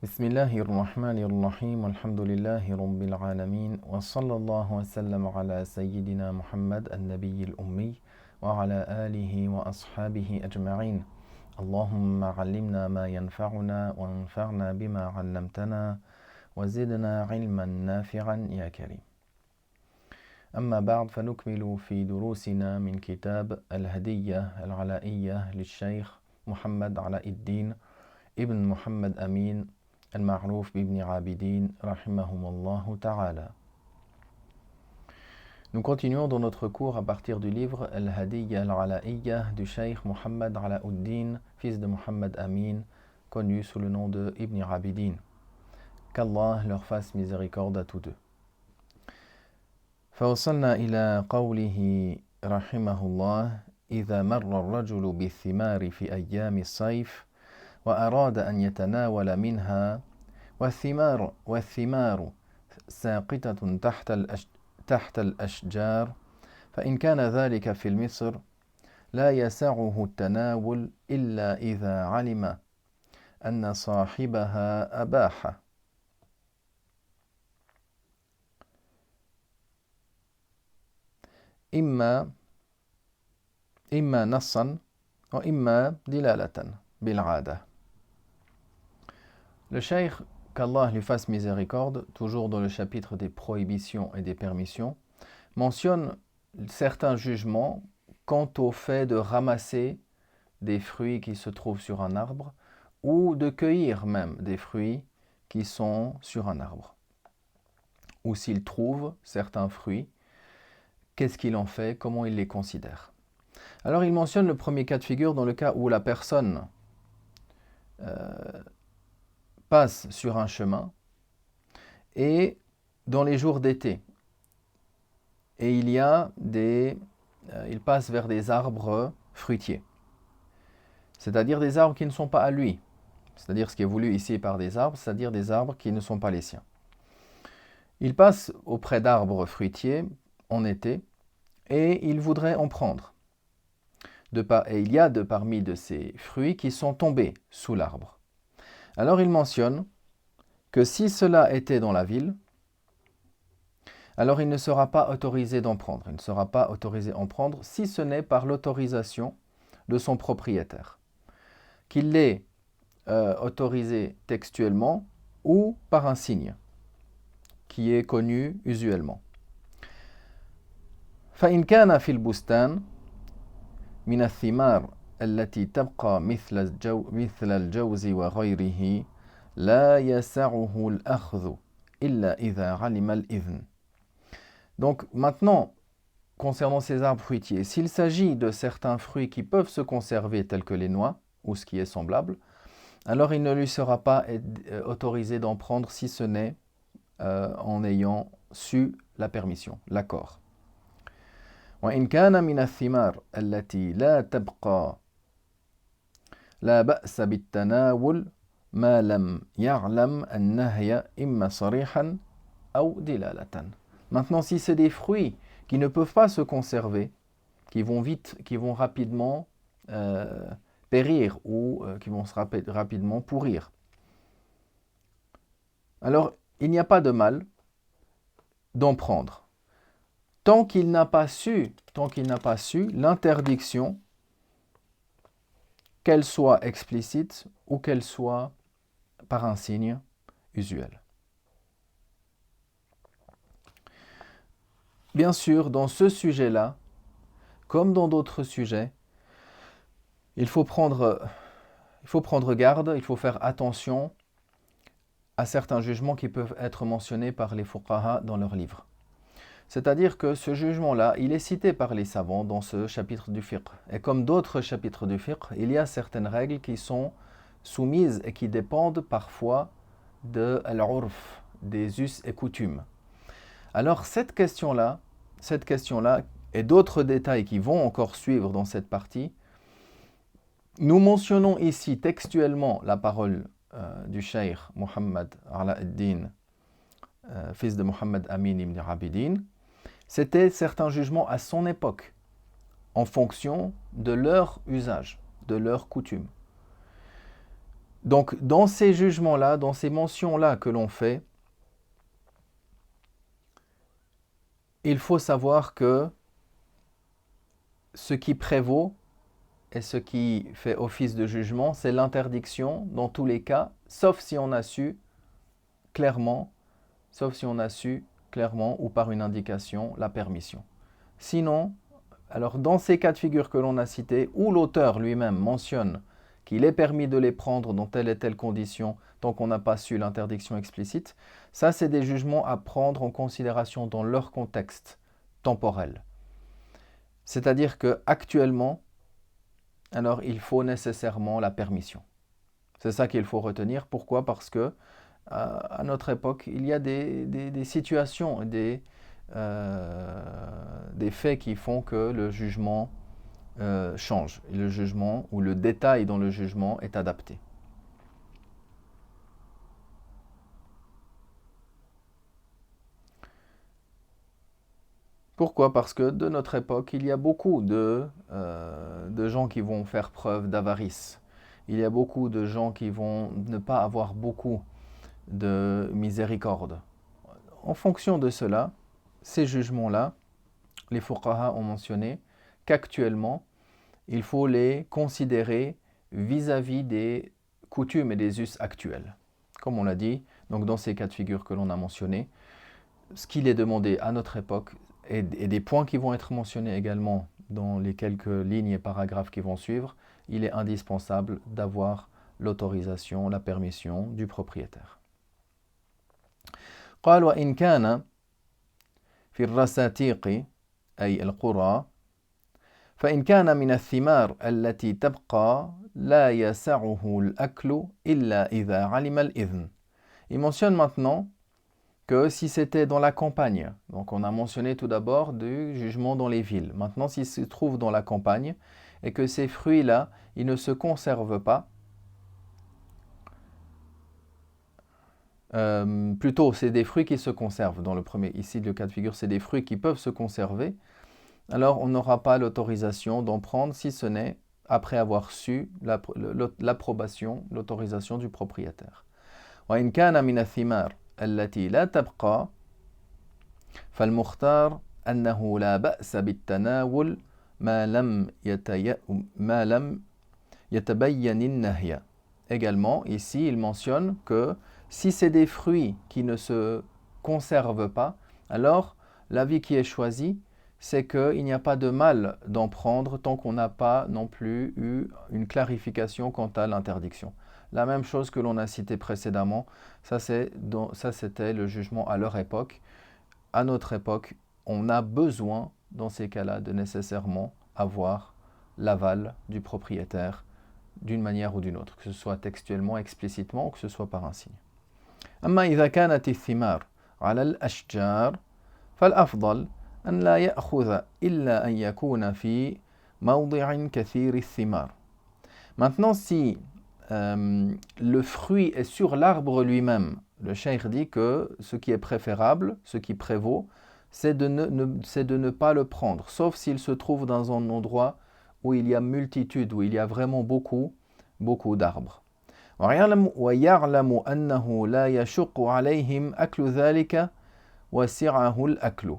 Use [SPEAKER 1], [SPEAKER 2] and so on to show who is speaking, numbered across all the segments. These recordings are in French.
[SPEAKER 1] بسم الله الرحمن الرحيم والحمد لله رب العالمين وصلى الله وسلم على سيدنا محمد النبي الأمي وعلى آله وأصحابه أجمعين. اللهم علمنا ما ينفعنا وانفعنا بما علمتنا وزدنا علما نافعا يا كريم. أما بعد فنكمل في دروسنا من كتاب الهدية العلائية للشيخ محمد علاء الدين ابن محمد أمين المعروف بابن عابدين رحمهم الله ta'ala. Nous continuons dans notre cours à partir du livre Al-Hadiyya al-Ala'iyya du Cheikh Muhammad Alauddin, fils de Muhammad Amin, connu sous le nom de Ibn Abidin. Qu'Allah leur fasse miséricorde à tous deux. فوصلنا إلى قوله رحمه الله إذا مر الرجل بالثمار في أيام الصيف وأراد أن يتناول منها والثمار ساقطة تحت الأشجار فإن كان ذلك في مصر لا يسعه التناول إلا إذا علم أن صاحبها أباحه إما نصا وإما دلالة بالعادة. Le cheikh, qu'Allah lui fasse miséricorde, toujours dans le chapitre des prohibitions et des permissions, mentionne certains jugements quant au fait de ramasser des fruits qui se trouvent sur un arbre ou de cueillir même des fruits qui sont sur un arbre. Ou s'il trouve certains fruits, qu'est-ce qu'il en fait, comment il les considère. Alors il mentionne le premier cas de figure dans le cas où la personne passe sur un chemin et dans les jours d'été et il passe vers des arbres fruitiers, c'est-à-dire des arbres qui ne sont pas à lui, c'est-à-dire ce qui est voulu ici par des arbres, c'est-à-dire des arbres qui ne sont pas les siens. Il passe auprès d'arbres fruitiers en été et il voudrait en prendre. Et il y a parmi de ces fruits qui sont tombés sous l'arbre. Alors il mentionne que si cela était dans la ville, alors il ne sera pas autorisé d'en prendre. Il ne sera pas autorisé d'en prendre si ce n'est par l'autorisation de son propriétaire. Qu'il l'ait autorisé textuellement ou par un signe qui est connu usuellement. فإن كان في البستان من الثمار التي تبقى مثل الجوز وغيره لا يسعه الأخذ إلا إذا علم الإذن. Donc maintenant, concernant ces arbres fruitiers, s'il s'agit de certains fruits qui peuvent se conserver tels que les noix ou ce qui est semblable, alors il ne lui sera pas autorisé d'en prendre si ce n'est en ayant su la permission, l'accord. وإن كان من الثمار التي لا تبقى لا بأس بالتناول ما لم يعلم النهي إما صريحا أو دلالة. Maintenant, si c'est des fruits qui ne peuvent pas se conserver, qui vont rapidement périr ou qui vont rapidement pourrir, alors il n'y a pas de mal d'en prendre. Tant qu'il n'a pas su l'interdiction, qu'elle soit explicite ou qu'elle soit par un signe usuel. Bien sûr, dans ce sujet-là, comme dans d'autres sujets, il faut prendre garde, il faut faire attention à certains jugements qui peuvent être mentionnés par les fuqaha dans leurs livres. C'est-à-dire que ce jugement-là, il est cité par les savants dans ce chapitre du fiqh. Et comme d'autres chapitres du fiqh, il y a certaines règles qui sont soumises et qui dépendent parfois de al-urf, des us et coutumes. Alors cette question-là et d'autres détails qui vont encore suivre dans cette partie, nous mentionnons ici textuellement la parole du cheikh Muhammad Alauddin, fils de Muhammad Amin ibn Abidin. C'était certains jugements à son époque, en fonction de leur usage, de leur coutume. Donc, dans ces jugements-là, dans ces mentions-là que l'on fait, il faut savoir que ce qui prévaut et ce qui fait office de jugement, c'est l'interdiction dans tous les cas, sauf si on a su clairement, ou par une indication, la permission. Sinon, alors dans ces cas de figure que l'on a cités, où l'auteur lui-même mentionne qu'il est permis de les prendre dans telle et telle condition tant qu'on n'a pas su l'interdiction explicite, ça c'est des jugements à prendre en considération dans leur contexte temporel. C'est-à-dire qu'actuellement, alors il faut nécessairement la permission. C'est ça qu'il faut retenir. Pourquoi? Parce que à notre époque, il y a des situations, des faits qui font que le jugement change. Et le jugement ou le détail dans le jugement est adapté. Pourquoi? Parce que de notre époque, il y a beaucoup de gens qui vont faire preuve d'avarice. Il y a beaucoup de gens qui vont ne pas avoir beaucoup de miséricorde. En fonction de cela, ces jugements-là, les fuqaha ont mentionné qu'actuellement, il faut les considérer vis-à-vis des coutumes et des us actuels. Comme on l'a dit, donc dans ces cas de figure que l'on a mentionnés, ce qu'il est demandé à notre époque, et des points qui vont être mentionnés également dans les quelques lignes et paragraphes qui vont suivre, il est indispensable d'avoir l'autorisation, la permission du propriétaire. قال وإن كان في الرساتيق أي القرى فإن كان من الثمار التي تبقى لا يسعه الأكل إلا إذا علم الإذن. Il mentionne maintenant que si c'était dans la campagne, donc on a mentionné tout d'abord du jugement dans les villes. Maintenant, s'il se trouve dans la campagne et que ces fruits-là, ils ne se conservent pas, plutôt, c'est des fruits qui se conservent dans le premier. Ici, le cas de figure, c'est des fruits qui peuvent se conserver. Alors, on n'aura pas l'autorisation d'en prendre si ce n'est après avoir su l'approbation, l'autorisation du propriétaire. وإن كان من الثمار التي لا تبقى فالمختار أنه لا بأس بالتناول ما لم يتبين النهي. Également, ici, il mentionne que si c'est des fruits qui ne se conservent pas, alors l'avis qui est choisi, c'est qu'il n'y a pas de mal d'en prendre tant qu'on n'a pas non plus eu une clarification quant à l'interdiction. La même chose que l'on a cité précédemment, ça c'était le jugement à leur époque. À notre époque, on a besoin, dans ces cas-là, de nécessairement avoir l'aval du propriétaire d'une manière ou d'une autre, que ce soit textuellement, explicitement, ou que ce soit par un signe. أما إذا كانت الثمار على الأشجار فالأفضل أن لا يأخذ إلا أن يكون في موضع كثير الثمار. Maintenant, si le fruit est sur l'arbre lui-même, le cheikh dit que ce qui est préférable, ce qui prévaut, c'est de ne pas le prendre, sauf s'il se trouve dans un endroit où il y a multitude, où il y a vraiment beaucoup d'arbres. ويعلم أنه لا يشق عليهم أكل ذلك وسعه الأكل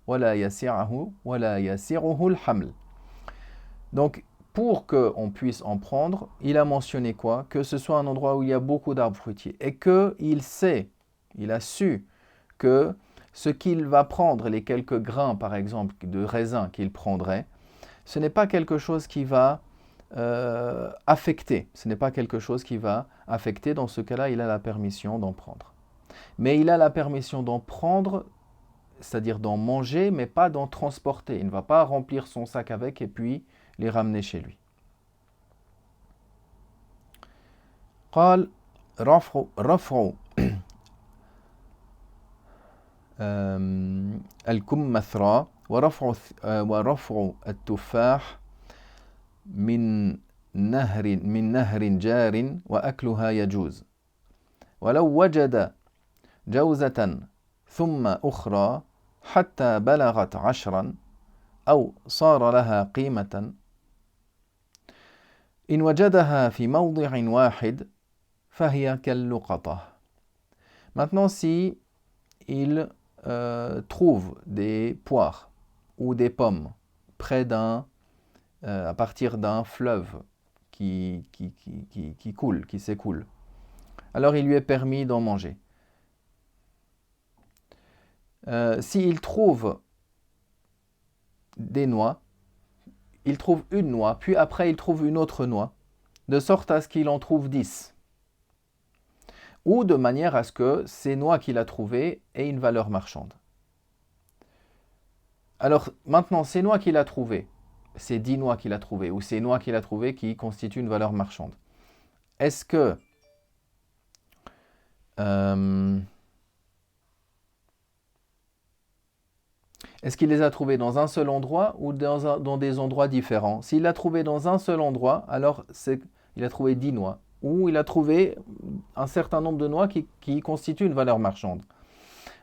[SPEAKER 1] ولا يسعه الحمل. Donc, pour qu'on puisse en prendre, il a mentionné quoi? Que ce soit un endroit où il y a beaucoup d'arbres fruitiers et qu'il a su que ce qu'il va prendre, les quelques grains par exemple de raisin qu'il prendrait, ce n'est pas quelque chose qui va affecter. Ce n'est pas quelque chose qui va affecter. Dans ce cas-là, il a la permission d'en prendre. Mais il a la permission d'en prendre, c'est-à-dire d'en manger, mais pas d'en transporter. Il ne va pas remplir son sac avec et puis les ramener chez lui. قال رفع الكمثرى ورفع التفاح من نهر جار وأكلها يجوز ولو وجد جوزة ثم أخرى حتى بلغت 10 أو صار لها قيمة إن وجدها في موضع واحد فهي كاللقطة. Maintenant, si il trouve des poires ou des pommes près à partir d'un fleuve qui coule, qui s'écoule, alors il lui est permis d'en manger. S'il trouve des noix, il trouve une noix, puis après il trouve une autre noix, de sorte à ce qu'il en trouve 10. Ou de manière à ce que ces noix qu'il a trouvées aient une valeur marchande. Alors maintenant, ces noix qu'il a trouvées, ces 10 noix qu'il a trouvées, ou ces noix qu'il a trouvées qui constituent une valeur marchande, est-ce que est-ce qu'il les a trouvées dans un seul endroit ou dans des endroits différents? S'il l'a trouvé dans un seul endroit, alors il a trouvé 10 noix. Ou il a trouvé un certain nombre de noix qui constituent une valeur marchande.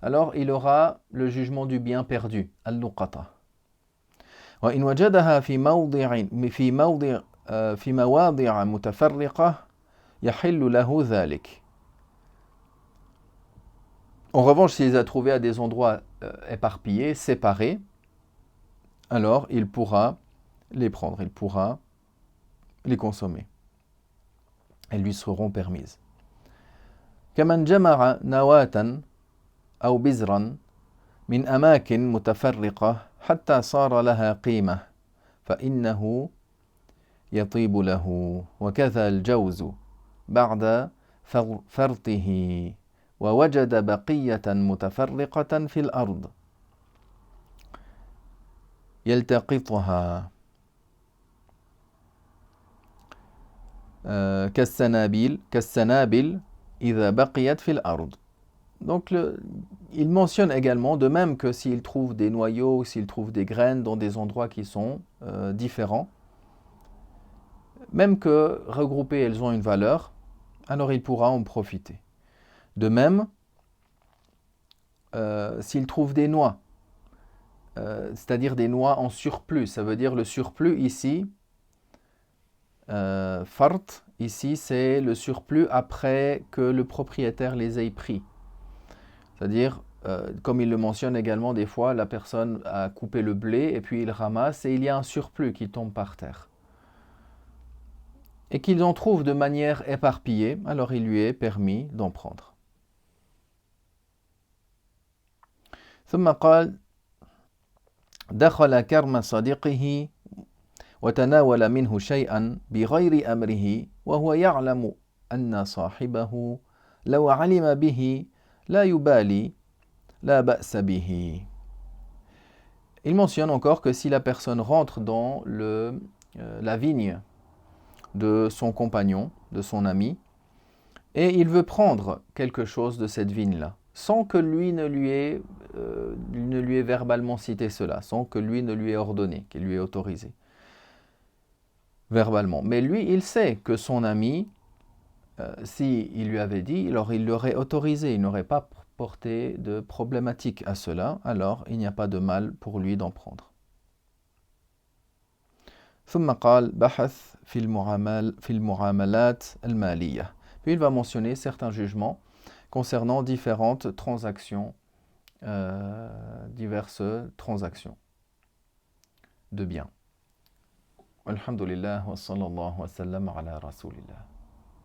[SPEAKER 1] Alors il aura le jugement du bien perdu, al-luqata. وإن وجدها في مواضع متفرقة يحل له ذلك. En revanche, s'il les a trouvés à des endroits éparpillés, séparés, alors il pourra les prendre, il pourra les consommer. Elles lui seront permises. كمن جمع نواة أو بزرا من أماكن متفرقة حتى صار لها قيمة فإنه يطيب له وكذا الجوز بعد فرطه ووجد بقية متفرقة في الأرض يلتقطها كالسنابل إذا بقيت في الأرض. Donc il mentionne également, de même que s'il trouve des noyaux, s'il trouve des graines dans des endroits qui sont différents, même que regroupées elles ont une valeur, alors il pourra en profiter. De même, s'il trouve des noix, c'est-à-dire des noix en surplus, ça veut dire le surplus ici, fart, ici c'est le surplus après que le propriétaire les ait pris. C'est-à-dire, comme il le mentionne également des fois, la personne a coupé le blé et puis il ramasse et il y a un surplus qui tombe par terre. Et qu'ils en trouvent de manière éparpillée, alors il lui est permis d'en prendre. ثم قال دخل كرم صديقه وتناول منه شيئا بغير أمره وهو يعلم أن صاحبه لو علم به لا يبالي لا بأس به. Il mentionne encore que si la personne rentre dans la vigne de son compagnon, de son ami, et il veut prendre quelque chose de cette vigne-là, sans que lui ne lui ait verbalement cité cela, sans que lui ne lui ait ordonné, qu'il lui ait autorisé verbalement. Mais lui, il sait que son ami, s'il lui avait dit, alors il l'aurait autorisé, il n'aurait pas porté de problématique à cela, alors il n'y a pas de mal pour lui d'en prendre. ثم قال بحث في المعاملات المالية. Puis il va mentionner certains jugements concernant différentes transactions, diverses transactions de biens. Alhamdulillah wa sallallahu wa sallam ala rasulillah.